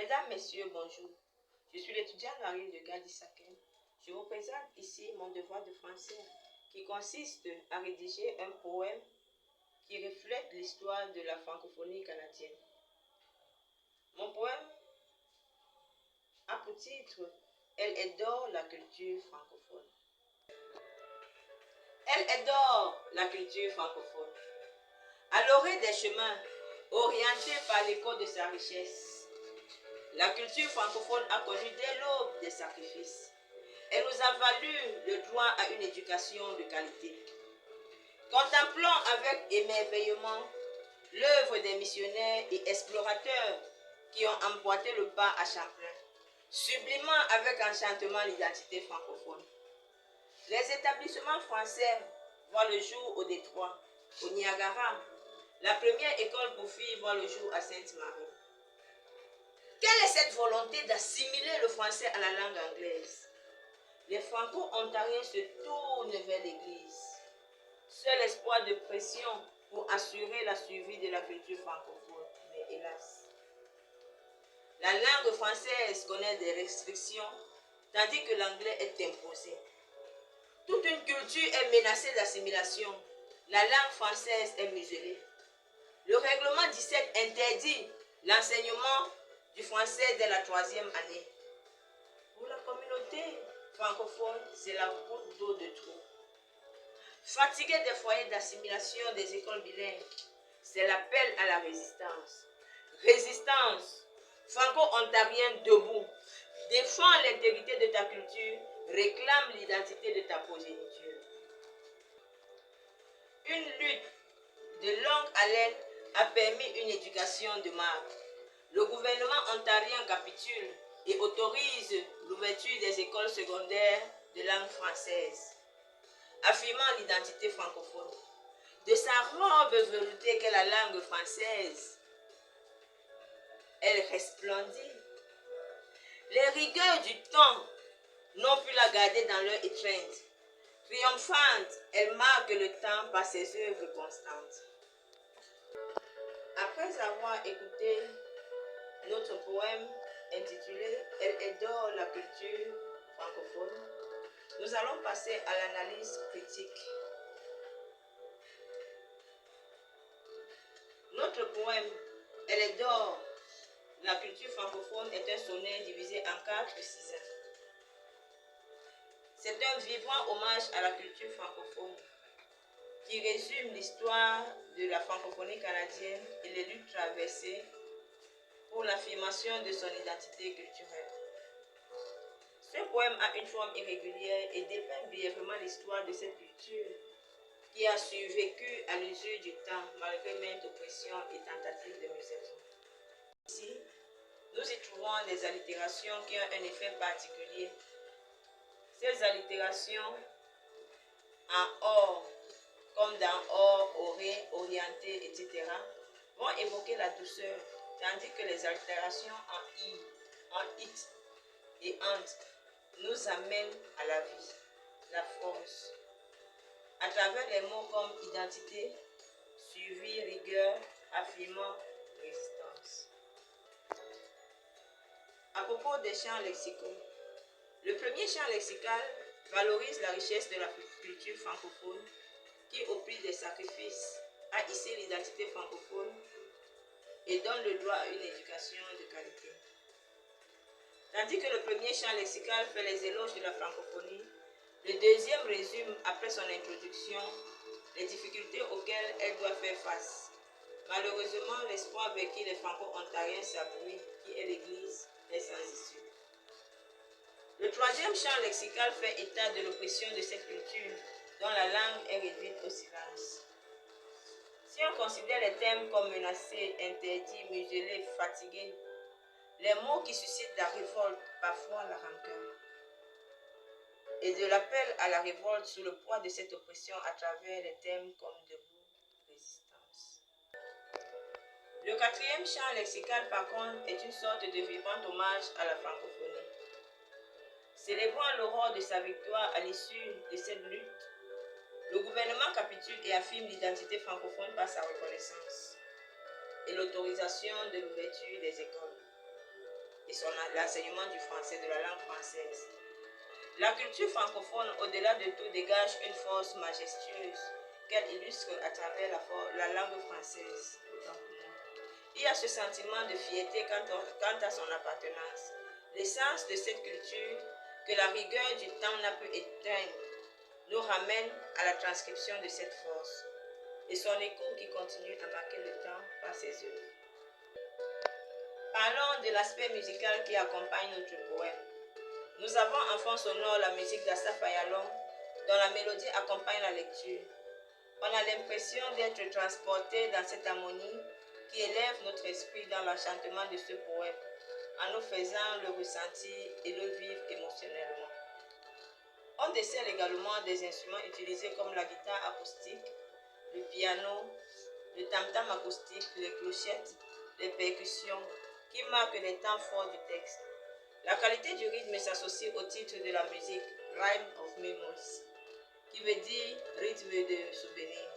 Mesdames, Messieurs, bonjour. Je suis l'étudiant Marie de Gadi-Saken. Je vous présente ici mon devoir de français qui consiste à rédiger un poème qui reflète l'histoire de la francophonie canadienne. Mon poème a pour titre « Elle adore la culture francophone ». Elle adore la culture francophone. À l'orée des chemins, orientée par l'écho de sa richesse, la culture francophone a connu dès l'aube des sacrifices. Elle nous a valu le droit à une éducation de qualité. Contemplons avec émerveillement l'œuvre des missionnaires et explorateurs qui ont emboîté le pas à Champlain, sublimant avec enchantement l'identité francophone. Les établissements français voient le jour au Détroit, au Niagara. La première école pour filles voit le jour à Sainte-Marie. Quelle est cette volonté d'assimiler le français à la langue anglaise? Les franco-ontariens se tournent vers l'Église. Seul espoir de pression pour assurer la survie de la culture francophone. Mais hélas, la langue française connaît des restrictions, tandis que l'anglais est imposé. Toute une culture est menacée d'assimilation. La langue française est muselée. Le règlement 17 interdit l'enseignement du français dès la 3e année. Pour la communauté francophone, c'est la goutte d'eau de trop. Fatigué des foyers d'assimilation des écoles bilingues, c'est l'appel à la résistance. Résistance, franco-ontarien debout, défends l'intégrité de ta culture, réclame l'identité de ta progéniture. Une lutte de longue haleine a permis une éducation de marque. Le gouvernement ontarien capitule et autorise l'ouverture des écoles secondaires de langue française, affirmant l'identité francophone. De sa robe veloutée qu'est la langue française, elle resplendit. Les rigueurs du temps n'ont pu la garder dans leur étreinte. Triomphante, elle marque le temps par ses œuvres constantes. Après avoir écouté notre poème intitulé « Elle adore la culture francophone », nous allons passer à l'analyse critique. Notre poème « Elle adore la culture francophone » est un sonnet divisé en 4 6 ans. C'est un vibrant hommage à la culture francophone qui résume l'histoire de la francophonie canadienne et les luttes traversées pour l'affirmation de son identité culturelle. Ce poème a une forme irrégulière et dépeint brièvement l'histoire de cette culture qui a survécu à l'usure du temps malgré maintes oppressions et tentatives de musellement. Ici, nous y trouvons des allitérations qui ont un effet particulier. Ces allitérations en or, comme dans or, oré, orienté, etc., vont évoquer la douceur, tandis que les allitérations en i, en it et ant nous amènent à la vie, la force, à travers les mots comme identité, suivi, rigueur, affirmant, résistance. À propos des champs lexicaux, le premier champ lexical valorise la richesse de la culture francophone qui, au prix des sacrifices, a hissé l'identité francophone et donne le droit à une éducation de qualité. Tandis que le premier champ lexical fait les éloges de la francophonie, le deuxième résume, après son introduction, les difficultés auxquelles elle doit faire face. Malheureusement, l'espoir vers qui les franco-ontariens s'appuient, qui est l'Église, est sans issue. Le troisième champ lexical fait état de l'oppression de cette culture, dont la langue est réduite au silence. Si on considère les thèmes comme menacés, interdits, muselés, fatigués, les mots qui suscitent la révolte, parfois la rancœur, et de l'appel à la révolte sous le poids de cette oppression à travers les thèmes comme debout, résistance. Le quatrième champ lexical, par contre, est une sorte de vivant hommage à la francophonie. Célébrant l'aurore de sa victoire à l'issue de cette lutte, le gouvernement capitule et affirme l'identité francophone par sa reconnaissance et l'autorisation de l'ouverture des écoles. et l'enseignement du français, de la langue française. La culture francophone, au-delà de tout, dégage une force majestueuse qu'elle illustre à travers la langue française. Il y a ce sentiment de fierté quant à son appartenance. L'essence de cette culture, que la rigueur du temps n'a pu éteindre, nous ramène à la transcription de cette force et son écho qui continue à marquer le temps par ses œuvres. Parlons de l'aspect musical qui accompagne notre poème. Nous avons en fond sonore la musique d'Asaph Ayalon, dont la mélodie accompagne la lecture. On a l'impression d'être transporté dans cette harmonie qui élève notre esprit dans l'enchantement de ce poème, en nous faisant le ressentir et le vivre émotionnellement. On décèle également des instruments utilisés comme la guitare acoustique, le piano, le tam-tam acoustique, les clochettes, les percussions, qui marquent les temps forts du texte. La qualité du rythme s'associe au titre de la musique, Rhyme of Memories, qui veut dire rythme de souvenirs,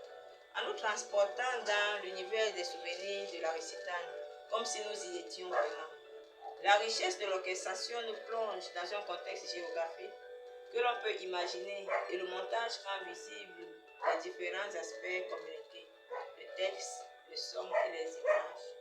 en nous transportant dans l'univers des souvenirs de la récitane, comme si nous y étions vraiment. La richesse de l'orchestration nous plonge dans un contexte géographique que l'on peut imaginer et le montage rend visible les différents aspects communiqués, le texte, le son et les images.